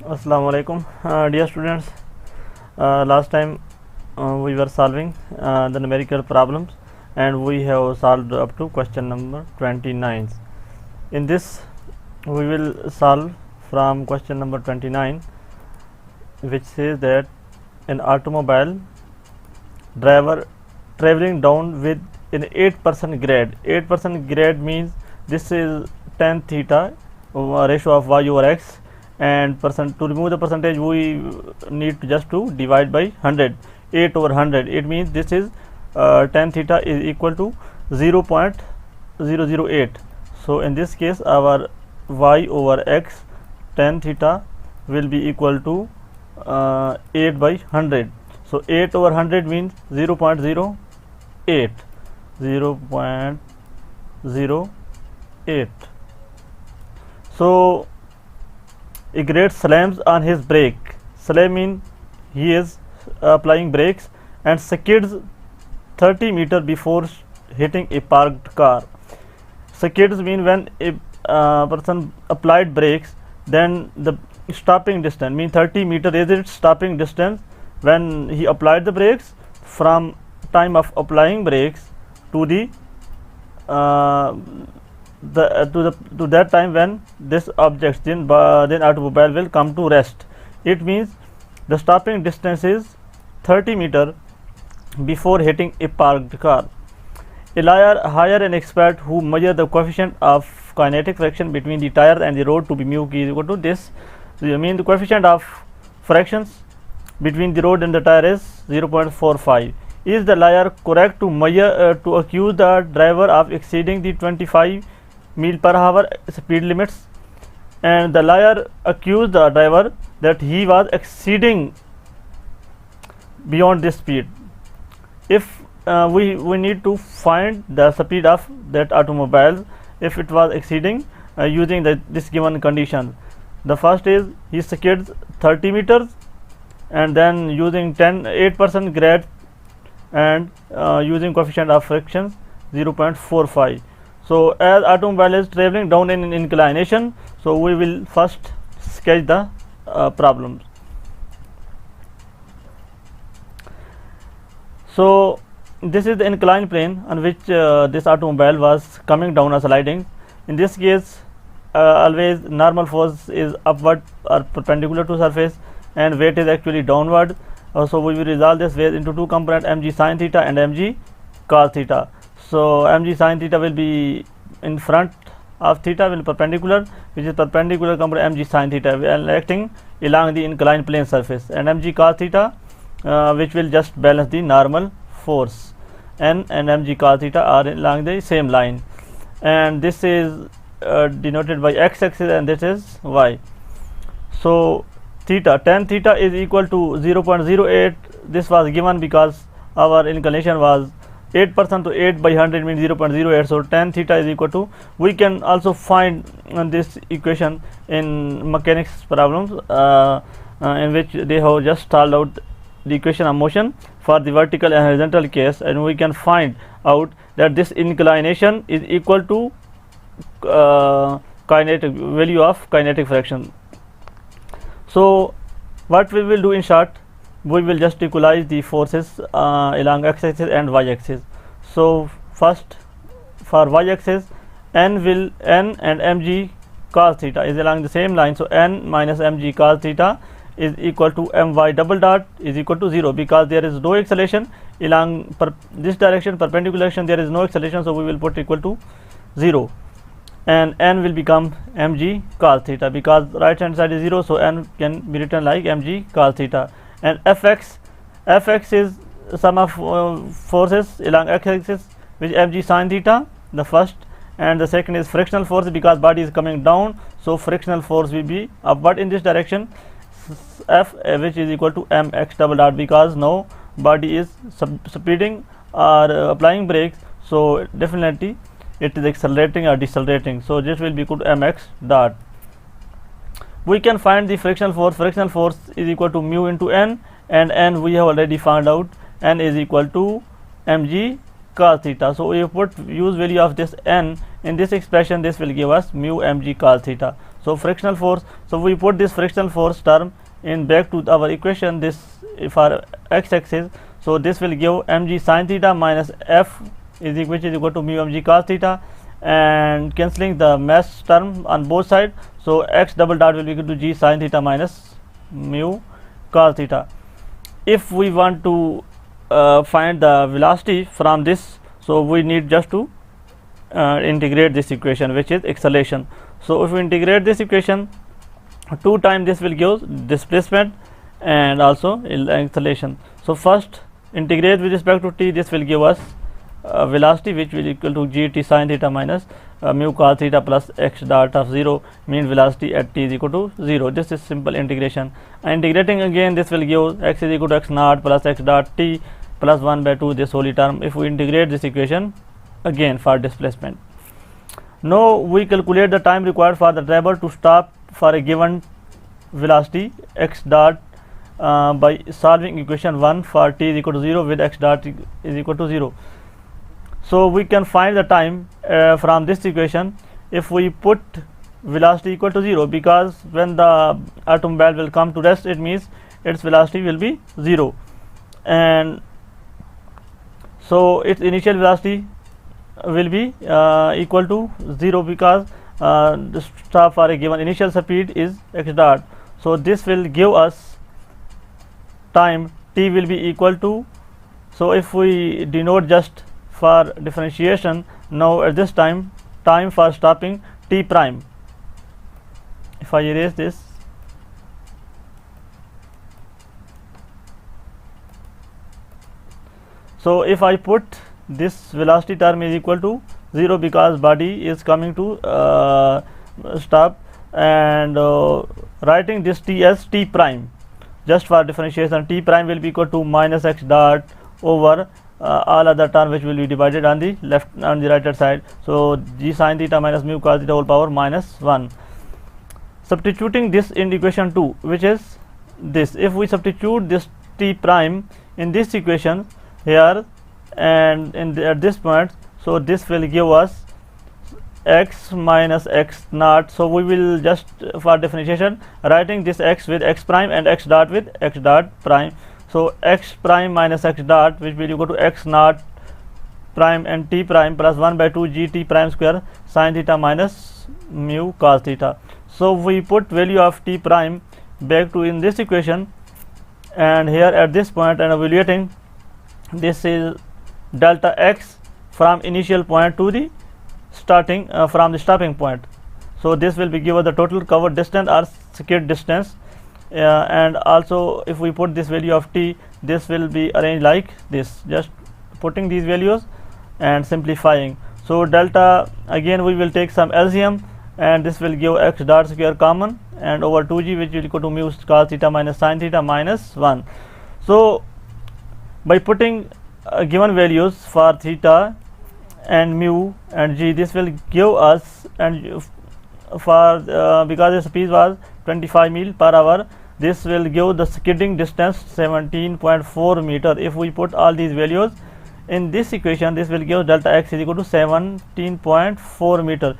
Assalamu alaikum, dear students. Last time we were solving the numerical problems, and we have solved up to question number 29. In this, we will solve from question number 29, which says that an automobile driver traveling down with an 8% grade. 8% grade means this is tan theta ratio of y over x, and to remove the percentage we need to just to divide by 100. 8 over 100, it means this is tan theta is equal to 0.008. so in this case our y over x tan theta will be equal to 8 by 100. so 8 over 100 means 0.08. 0.08. so a great slams on his brake. Slam means he is applying brakes and skids 30 meters before hitting a parked car. Skids mean when a person applied brakes, then the stopping distance mean 30 meters is its stopping distance when he applied the brakes from time of applying brakes to the to that time when this object then automobile will come to rest. It means the stopping distance is 30 meters before hitting a parked car. A lawyer hire an expert who measure the coefficient of kinetic friction between the tire and the road to be mu is equal to this. So you mean the coefficient of frictions between the road and the tire is 0.45. Is the liar correct to measure to accuse the driver of exceeding the 25 mile per hour speed limits? And the liar accused the driver that he was exceeding beyond this speed. If we need to find the speed of that automobile if it was exceeding using this given condition. The first is he skids 30 meters and then using 8% grade and using coefficient of friction 0.45. so as automobile is traveling down in an inclination, so we will first sketch the problems. So this is the inclined plane on which this automobile was coming down or sliding. In this case always normal force is upward or perpendicular to surface and weight is actually downward. So we will resolve this weight into two components, mg sin theta and mg cos theta. So mg sin theta will be in front of theta will perpendicular, which is perpendicular component mg sin theta and acting along the inclined plane surface, and mg cos theta which will just balance the normal force. N and mg cos theta are along the same line, and this is denoted by x axis and this is y. So theta tan theta is equal to 0.08. this was given because our inclination was 8% to 8 by 100 means 0.08. so tan theta is equal to, we can also find this equation in mechanics problems in which they have just solved out the equation of motion for the vertical and horizontal case, and we can find out that this inclination is equal to kinetic value of kinetic friction. So what we will do in short, we will just equalize the forces along x axis and y axis. So first for y axis n and mg cos theta is along the same line, so n minus mg cos theta is equal to my double dot is equal to 0 because there is no acceleration along this direction, perpendicular direction there is no acceleration, so we will put equal to 0, and n will become mg cos theta because right hand side is 0, so n can be written like mg cos theta. And fx is sum of forces along x axis which mg sin theta the first, and the second is frictional force because body is coming down, so frictional force will be upward in this direction, f which is equal to mx double dot because now body is speeding or applying brakes, so definitely it is accelerating or decelerating, so this will be equal to mx dot. We can find the frictional force. Frictional force is equal to mu into n, and n we have already found out, n is equal to mg cos theta. So we put use value of this n in this expression, this will give us mu mg cos theta. So frictional force, so we put this frictional force term in back to our equation, this for x-axis. So this will give mg sin theta minus f is equal to mu mg cos theta, and cancelling the mass term on both sides. So x double dot will be equal to g sin theta minus mu cos theta. If we want to find the velocity from this, so we need just to integrate this equation, which is acceleration. So if we integrate this equation 2 times, this will give displacement and also acceleration. So first integrate with respect to t, this will give us velocity, which will equal to gt sin theta minus mu cos theta plus x dot of 0, mean velocity at t is equal to 0. This is simple integration. And integrating again, this will give x is equal to x naught plus x dot t plus 1 by 2, this whole term. If we integrate this equation again for displacement, now we calculate the time required for the driver to stop for a given velocity x dot by solving equation 1 for t is equal to 0 with x dot is equal to 0. So we can find the time from this equation if we put velocity equal to 0, because when the automobile will come to rest, it means its velocity will be 0, and so its initial velocity will be equal to 0, because the stop for a given initial speed is x dot. So this will give us time t will be equal to, so if we denote just for differentiation, now at this time for stopping t prime, if I erase this, so if I put this velocity term is equal to 0, because body is coming to stop, and writing this t as t prime just for differentiation, t prime will be equal to minus x dot over all other term, which will be divided on the left on the right hand side. So g sin theta minus mu cos theta whole power minus 1. Substituting this in equation 2, which is this, if we substitute this t prime in this equation here and at this point, so this will give us x minus x naught. So we will just for differentiation writing this x with x prime and x dot with x dot prime. So x prime minus x dot, which will equal to x naught prime and t prime plus 1 by 2 gt prime square sin theta minus mu cos theta. So we put value of t prime back to in this equation, and here at this point and evaluating, this is delta x from initial point to the starting from the stopping point. So this will be given the total covered distance or skid distance, and also if we put this value of t, this will be arranged like this, just putting these values and simplifying. So delta, again we will take some LCM, and this will give x dot square common and over 2g, which will equal to mu cos theta minus sin theta minus 1. So by putting given values for theta and mu and g, this will give us, and for because the speed was 25 mile per hour, this will give the skidding distance 17.4 meter. If we put all these values in this equation, this will give delta x is equal to 17.4 meter.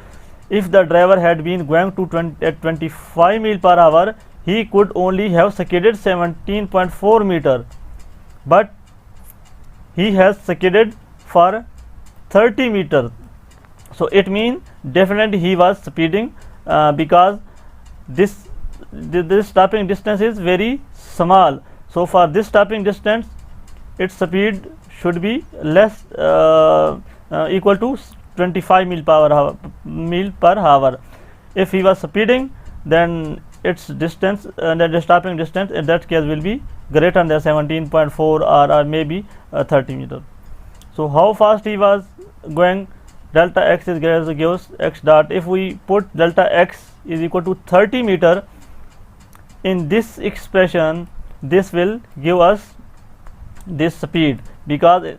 If the driver had been going to at 25 mile per hour, he could only have skidded 17.4 meter, but he has skidded for 30 meter. So it means definitely he was speeding, because this stopping distance is very small. So for this stopping distance, its speed should be less equal to 25 mile per hour. If he was speeding, then its distance the stopping distance in that case will be greater than 17.4 or maybe 30 meter. So how fast he was going, delta x is greater than gives x dot. If we put delta x is equal to 30 meter in this expression, this will give us this speed, because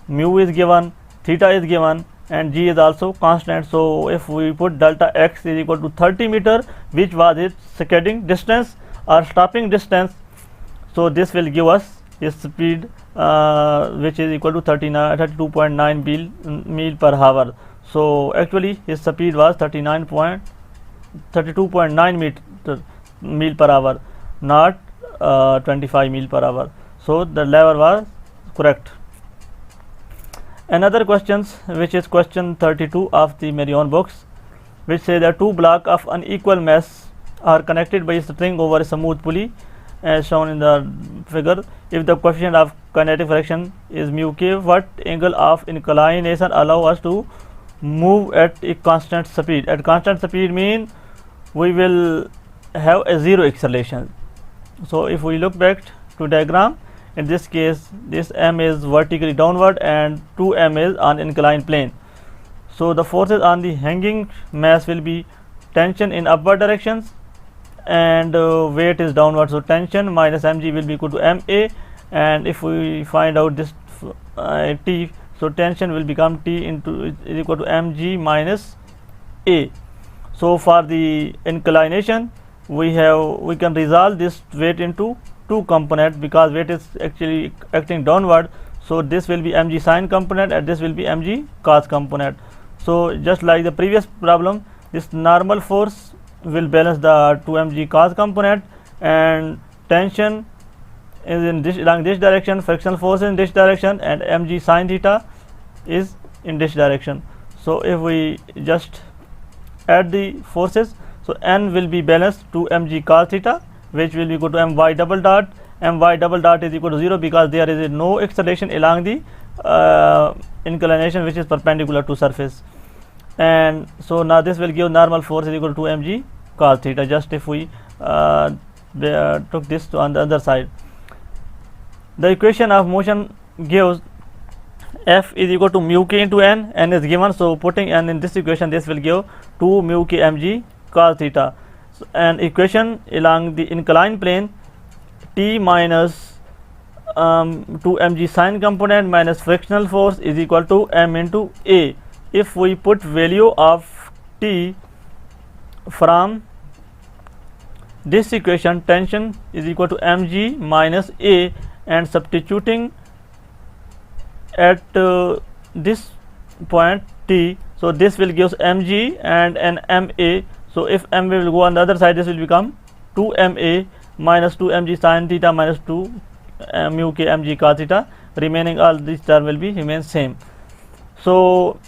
mu is given, theta is given, and g is also constant. So if we put delta x is equal to 30 meter, which was its skidding distance or stopping distance, so this will give us a speed which is equal to 32.9 mile per hour. So actually his speed was 39.9 32.9 mil per hour, not 25 mil per hour. So the lever was correct. Another questions, which is question 32 of the Marion box, which say that two blocks of unequal mass are connected by a string over a smooth pulley as shown in the figure. If the coefficient of kinetic friction is mu k, what angle of inclination allow us to move at a constant speed? At constant speed mean we will have a zero acceleration. So if we look back to diagram, in this case this m is vertically downward and 2m is on inclined plane. So the forces on the hanging mass will be tension in upward directions and weight is downward, so tension minus mg will be equal to ma, and if we find out this t, so tension will become t into is equal to mg minus a. So for the inclination we can resolve this weight into two components because weight is actually acting downward, so this will be mg sine component and this will be mg cos component. So just like the previous problem, this normal force will balance the 2mg cos component, and tension is in this along this direction, frictional force in this direction, and mg sin theta is in this direction. So if we just add the forces, so n will be balanced to mg cos theta, which will be equal to my double dot. My double dot is equal to 0 because there is no acceleration along the inclination which is perpendicular to surface. And so now this will give normal force is equal to mg cos theta, just if we took this to on the other side. The equation of motion gives F is equal to mu k into n is given, so putting n in this equation, this will give 2 mu k mg cos theta. So, and equation along the inclined plane, T minus 2 mg sine component minus frictional force is equal to m into a. If we put value of T from this equation, tension is equal to mg minus a, and substituting at this point T, so this will give mg and an ma. So if ma will go on the other side, this will become 2 ma minus 2 mg sin theta minus 2 mu k mg cos theta. Remaining all these term will be remain same. So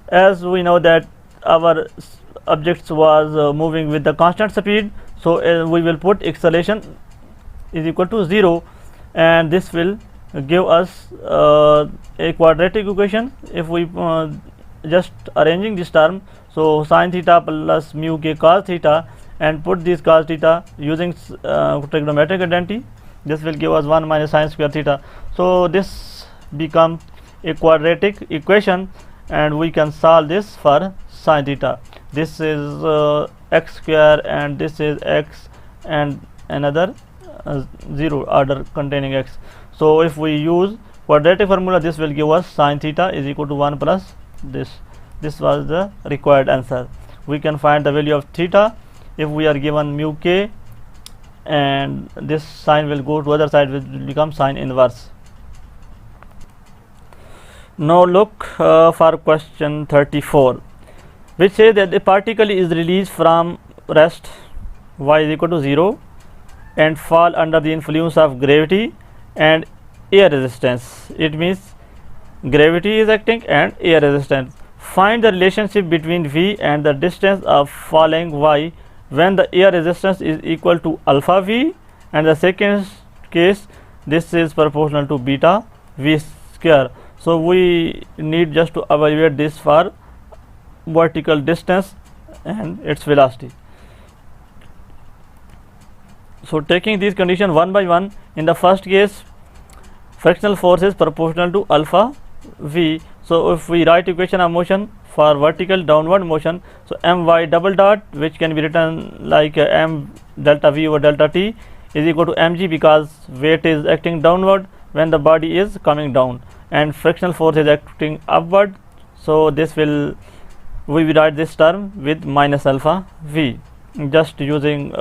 as we know that our objects was moving with the constant speed, so we will put acceleration is equal to 0, and this will give us a quadratic equation. If we just arranging this term, so sin theta plus mu k cos theta, and put this cos theta using trigonometric identity, this will give us 1 minus sin square theta. So this becomes a quadratic equation, and we can solve this for sin theta. This is x square and this is x and another 0 order containing x. So if we use quadratic formula, this will give us sin theta is equal to 1 plus this. This was the required answer. We can find the value of theta if we are given mu k, and this sign will go to other side, which will become sine inverse. Now look for question 34, which says that the particle is released from rest y is equal to 0 and fall under the influence of gravity and air resistance. It means gravity is acting and air resistance. Find the relationship between v and the distance of falling y when the air resistance is equal to alpha v, and the second case this is proportional to beta v square. So we need just to evaluate this for vertical distance and its velocity. So taking these conditions one by one, in the first case frictional force is proportional to alpha v. So if we write equation of motion for vertical downward motion, so my double dot, which can be written like m delta v over delta t, is equal to mg because weight is acting downward when the body is coming down, and frictional force is acting upward. So this will, we will write this term with minus alpha v, just using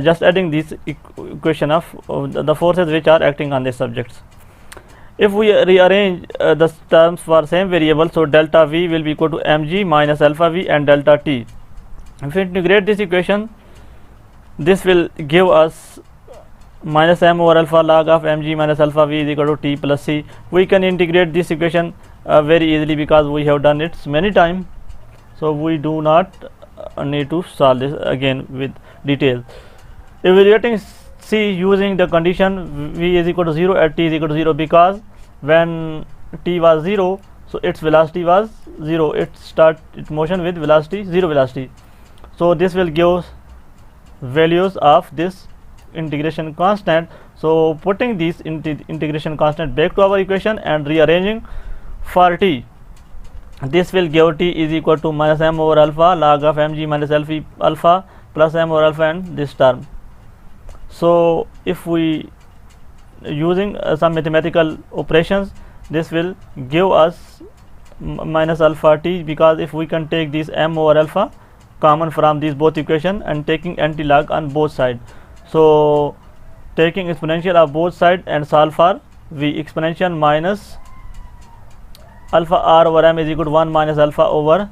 just adding this equation of the forces which are acting on the subjects. If we rearrange the terms for same variable, so delta v will be equal to mg minus alpha v and delta t. If we integrate this equation, this will give us minus m over alpha log of mg minus alpha v is equal to t plus c. We can integrate this equation very easily because we have done it many times, so we do not need to solve this again with detail. Evaluating c using the condition v is equal to 0 at t is equal to 0, because when t was 0, so its velocity was 0, it start its motion with velocity 0 velocity. So this will give values of this integration constant. So putting this integration constant back to our equation and rearranging for t, this will give t is equal to minus m over alpha log of mg minus alpha plus m over alpha and this term. So if we using some mathematical operations, this will give us minus alpha t, because if we can take this m over alpha common from these both equation and taking anti-log on both sides, so taking exponential of both sides and solve for v, exponential minus alpha r over m is equal to 1 minus alpha over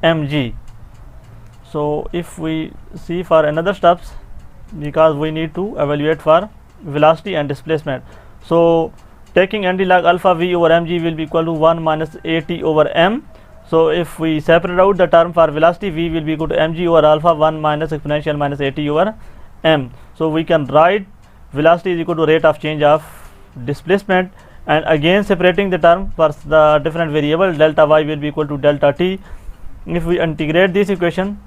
mg. So if we see for another steps, because we need to evaluate for velocity and displacement, so taking anti-log alpha v over mg will be equal to 1 minus at over m. So if we separate out the term for velocity, v will be equal to mg over alpha 1 minus exponential minus at over m. So we can write velocity is equal to rate of change of displacement, and again separating the term for the different variable, delta y will be equal to delta t. If we integrate this equation,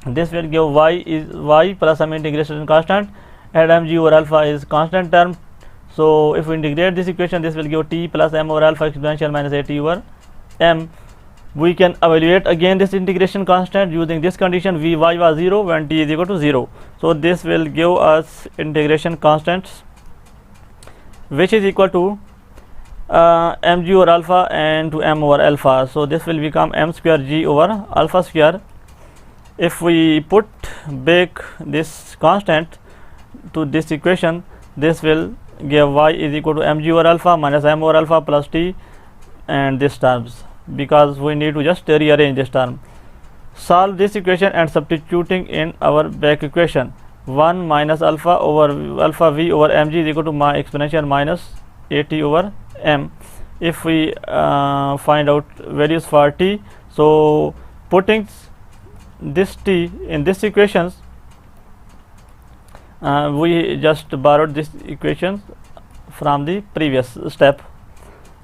this will give y is y plus some integration constant, and mg over alpha is constant term. So if we integrate this equation, this will give t plus m over alpha exponential minus at over m. We can evaluate again this integration constant using this condition, vy was 0 when t is equal to 0. So this will give us integration constants which is equal to mg over alpha and to m over alpha. So this will become m square g over alpha square. If we put back this constant to this equation, this will give y is equal to mg over alpha minus m over alpha plus t and this terms, because we need to just rearrange this term. Solve this equation and substituting in our back equation, 1 minus alpha over alpha v over mg is equal to my exponential minus at over m. If we find out values for t, so putting this t in this equations, we just borrowed this equation from the previous step.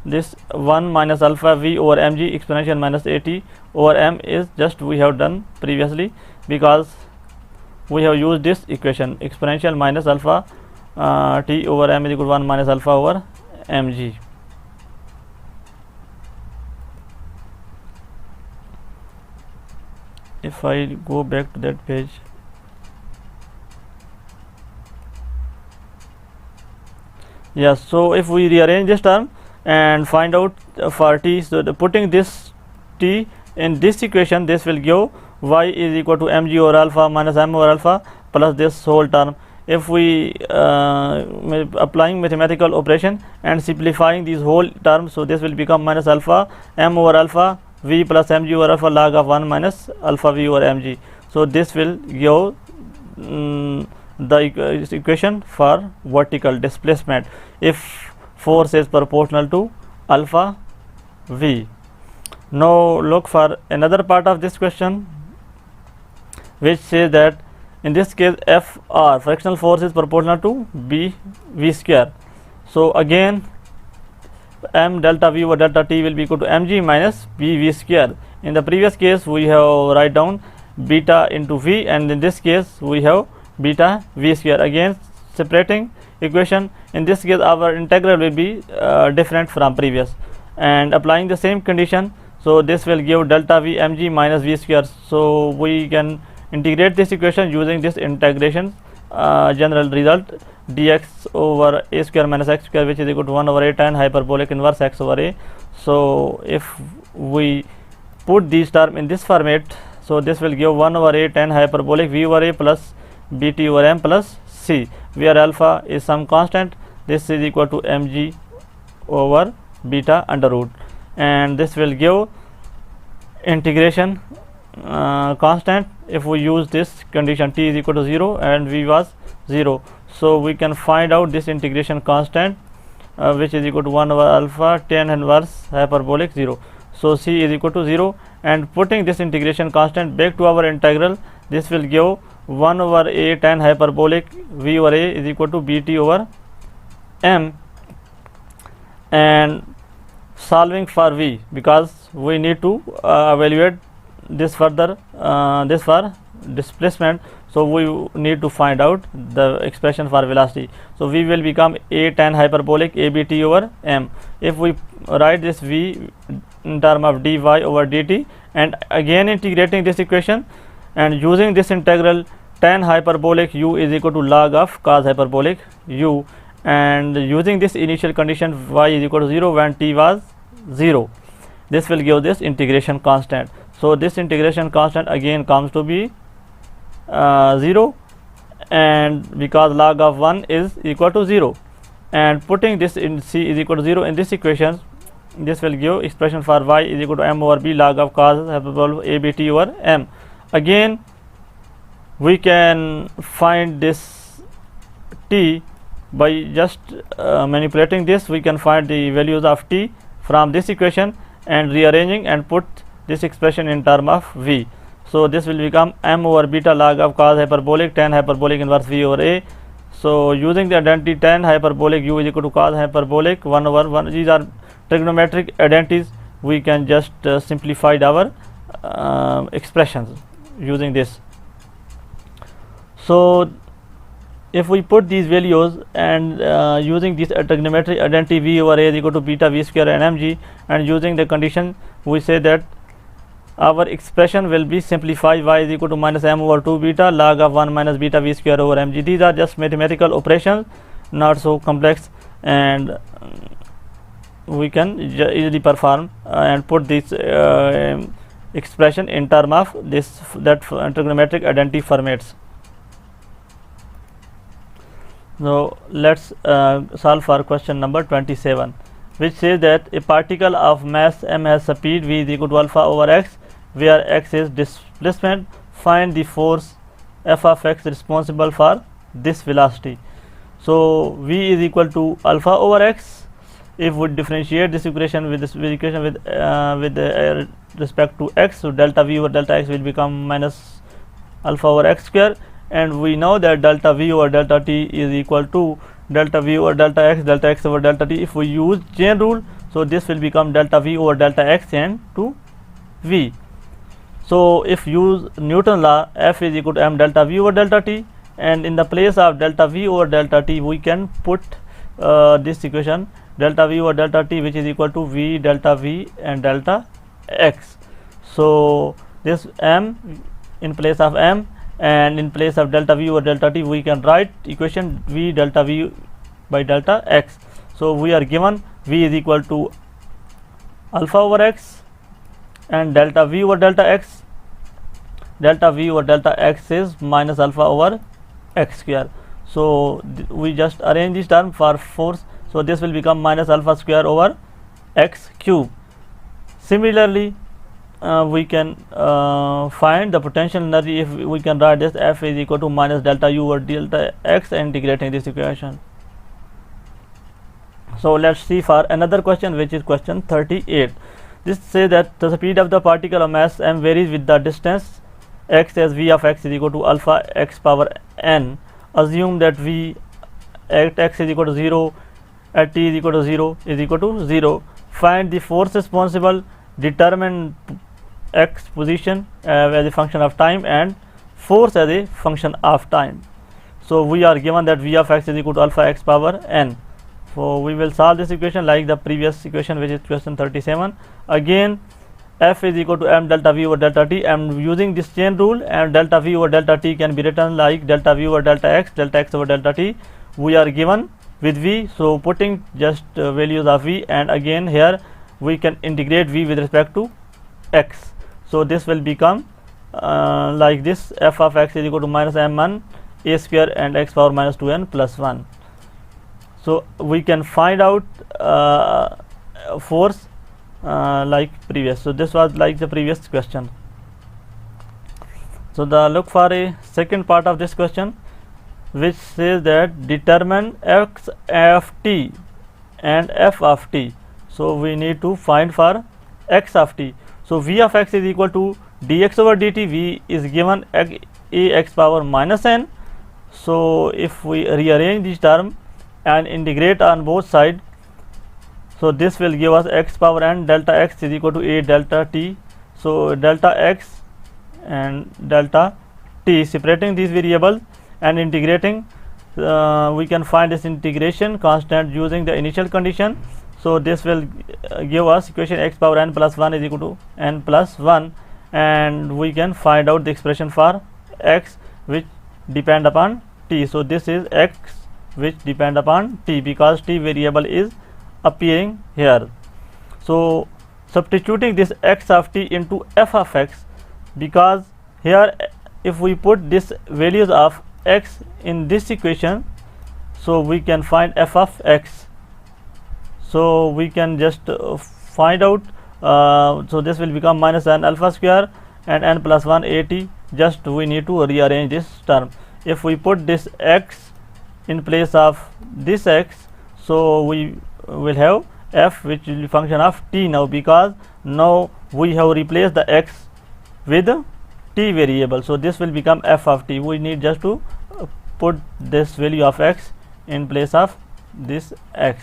This 1 minus alpha v over mg exponential minus at over m is just we have done previously, because we have used this equation, exponential minus alpha t over m is equal to 1 minus alpha over mg. If I go back to that page, yes, so if we rearrange this term and find out for t, so putting this t in this equation, this will give y is equal to mg over alpha minus m over alpha plus this whole term. If we applying mathematical operation and simplifying these whole terms, so this will become minus alpha m over alpha v plus mg over alpha log of 1 minus alpha v over mg. So this will give the equation for vertical displacement if force is proportional to alpha v. Now look for another part of this question, which says that in this case Fr, frictional force, is proportional to v square. So again m delta v over delta t will be equal to mg minus v square. In the previous case we have write down beta into v, and in this case we have beta v square. Again separating equation, in this case our integral will be different from previous, and applying the same condition, so this will give delta v mg minus v square. So we can integrate this equation using this integration general result, dx over a square minus x square, which is equal to 1 over a tan hyperbolic inverse x over a. So if we put these term in this format, so this will give 1 over a tan hyperbolic v over a plus bt over m plus c, where alpha is some constant. This is equal to mg over beta under root, and this will give integration constant if we use this condition t is equal to 0 and v was 0. So we can find out this integration constant which is equal to 1 over alpha tan inverse hyperbolic 0. So c is equal to 0, and putting this integration constant back to our integral, this will give 1 over a tan hyperbolic v over a is equal to bt over m. And solving for v, because we need to evaluate this further this for displacement, so we need to find out the expression for velocity. So v will become a tan hyperbolic abt over m. If we write this v in term of dy over dt, and again integrating this equation and using this integral, tan hyperbolic u is equal to log of cos hyperbolic u, and using this initial condition y is equal to 0 when t was 0, this will give this integration constant. So this integration constant again comes to be 0, and because log of 1 is equal to 0, and putting this in c is equal to 0 in this equation, this will give expression for y is equal to m over b log of cos hyperbolic abt over m. Again we can find this t by just manipulating this. We can find the values of t from this equation and rearranging and put this expression in term of v. So this will become m over beta log of cos hyperbolic tan hyperbolic inverse v over a. So using the identity tan hyperbolic u is equal to cos hyperbolic 1 over 1, these are trigonometric identities, we can just simplify our expressions using this. So if we put these values and using this trigonometric identity v over a is equal to beta v square and mg, and using the condition, we say that our expression will be simplified y is equal to minus m over 2 beta log of 1 minus beta v square over mg. These are just mathematical operations, not so complex, and we can easily perform and put this expression in term of this trigonometric identity formats. Now let's solve for question number 27, which says that a particle of mass m has speed v is equal to alpha over x, where x is displacement. Find the force f of x responsible for this velocity. So v is equal to alpha over x. If we differentiate this equation with respect to x, so delta v over delta x will become minus alpha over x square, and we know that delta v over delta t is equal to delta v over delta x over delta t. If we use chain rule, so this will become delta v over delta x and to v. So if use Newton law, f is equal to m delta v over delta t, and in the place of delta v over delta t we can put this equation delta v over delta t, which is equal to v delta v and delta x. So this m in place of m, and in place of delta v over delta t we can write equation v delta v by delta x. So we are given v is equal to alpha over x and delta v over delta x. Delta v over delta x is minus alpha over x square. So we just arrange this term for force, so this will become minus alpha square over x cube. Similarly we can find the potential energy if we can write this f is equal to minus delta u over delta x, integrating this equation. So let's see for another question, which is question 38. This says that the speed of the particle of mass m varies with the distance x, as v of x is equal to alpha x power n. Assume that v at x is equal to 0, at t is equal to 0 is equal to 0. Find the force responsible, determine x position as a function of time and force as a function of time. So we are given that v of x is equal to alpha x power n. So we will solve this equation like the previous equation, which is question 37. Again f is equal to m delta v over delta t. I am using this chain rule, and delta v over delta t can be written like delta v over delta x over delta t. We are given with v, so putting just values of v, and again here we can integrate v with respect to x. So this will become like this: f of x is equal to minus m1 a square and x power minus 2n plus 1. So we can find out force like previous. So this was like the previous question. So look for a second part of this question, which says that determine x of t and f of t. So we need to find for x of t. So v of x is equal to dx over dt. V is given ax power minus n. So if we rearrange this term and integrate on both sides, so this will give us x power n delta x is equal to a delta t. So delta x and delta t, separating these variables and integrating, we can find this integration constant using the initial condition. So this will give us equation x power n plus 1 is equal to n plus 1, and we can find out the expression for x which depend upon t. So this is x which depend upon t, because t variable is appearing here. So substituting this x of t into f of x, because here if we put this values of x in this equation, so we can find f of x. So we can just find out, so this will become minus n alpha square and n plus 1 at. Just we need to rearrange this term. If we put this x in place of this x, so we will have f which will be function of t now, because now we have replaced the x with t variable. So this will become f of t. We need just to put this value of x in place of this x.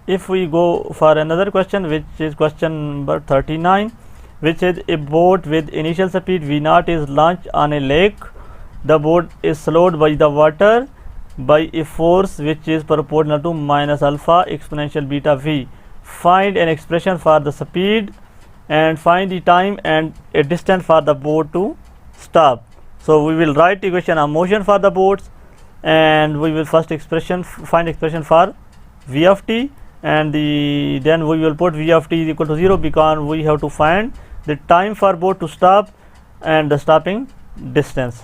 If we go for another question, which is question number 39, which is a boat with initial speed v0 is launched on a lake. The boat is slowed by the water by a force which is proportional to minus alpha exponential beta v. Find an expression for the speed and find the time and a distance for the boat to stop. So we will write equation of motion for the boats, and we will first find expression for v of t, and then we will put v of t is equal to 0, because we have to find the time for boat to stop and the stopping distance.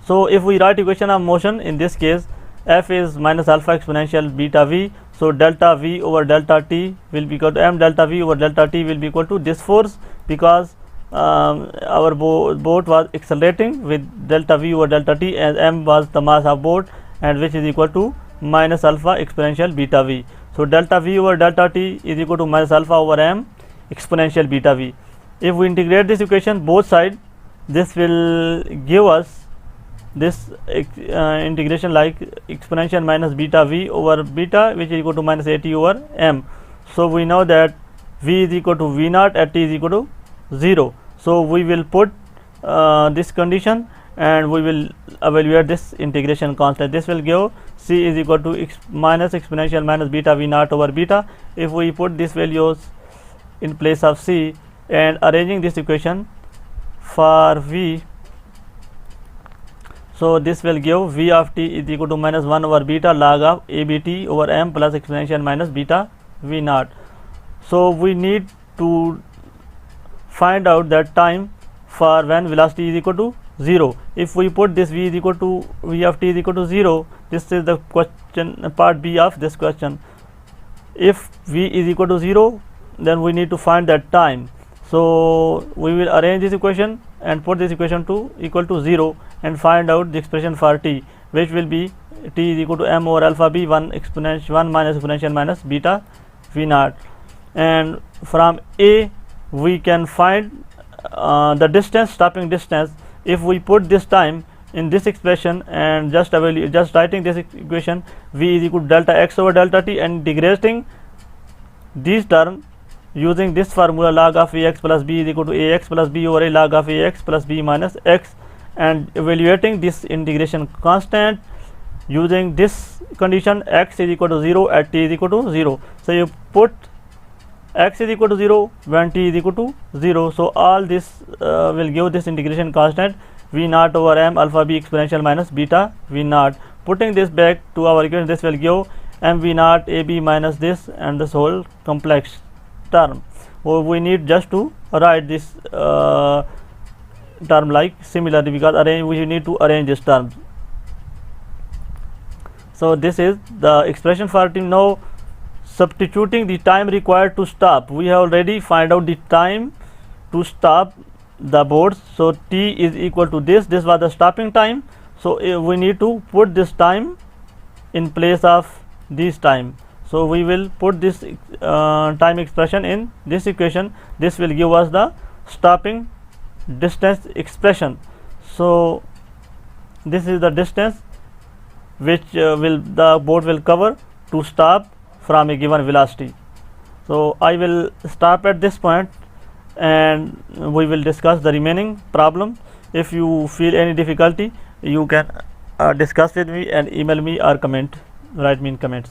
So if we write equation of motion, in this case f is minus alpha exponential beta v. So delta v over delta t will be equal to m delta v over delta t will be equal to this force, because our boat was accelerating with delta v over delta t, and m was the mass of boat, and which is equal to minus alpha exponential beta v. So delta v over delta t is equal to minus alpha over m exponential beta v. If we integrate this equation both sides, this will give us this integration like exponential minus beta v over beta, which is equal to minus at over m. So we know that v is equal to v0 at t is equal to 0. So we will put this condition, and we will evaluate this integration constant. This will give c is equal to minus exponential minus beta v0 over beta. If we put these values in place of c and arranging this equation for v, so this will give v of t is equal to minus 1 over beta log of abt over m plus exponential minus beta v0. So we need to find out that time for when velocity is equal to 0. If we put this v is equal to v of t is equal to 0, this is the question, part b of this question. If v is equal to 0, then we need to find that time. So we will arrange this equation and put this equation to equal to 0 and find out the expression for t, which will be t is equal to m over alpha b 1 minus exponential minus beta v0. And from a we can find the distance, stopping distance. If we put this time in this expression and just writing this equation, v is equal to delta x over delta t, and integrating these terms using this formula log of ax plus b is equal to ax plus b over a log of ax plus b minus x, and evaluating this integration constant using this condition x is equal to 0 at t is equal to 0. So you put x is equal to 0 when t is equal to 0. So all this will give this integration constant v0 over m alpha b exponential minus beta v0. Putting this back to our equation, this will give m v0 ab minus this and this whole complex term. We need just to write this term like similarly, because we need to arrange this term. So this is the expression for t. Now substituting the time required to stop. We have already find out the time to stop the boats. So t is equal to this was the stopping time. So we need to put this time in place of this time. So we will put this time expression in this equation. This will give us the stopping distance expression. So this is the distance which the boat will cover to stop from a given velocity. So I will stop at this point and we will discuss the remaining problem. If you feel any difficulty, you can discuss with me and email me or write me in comments.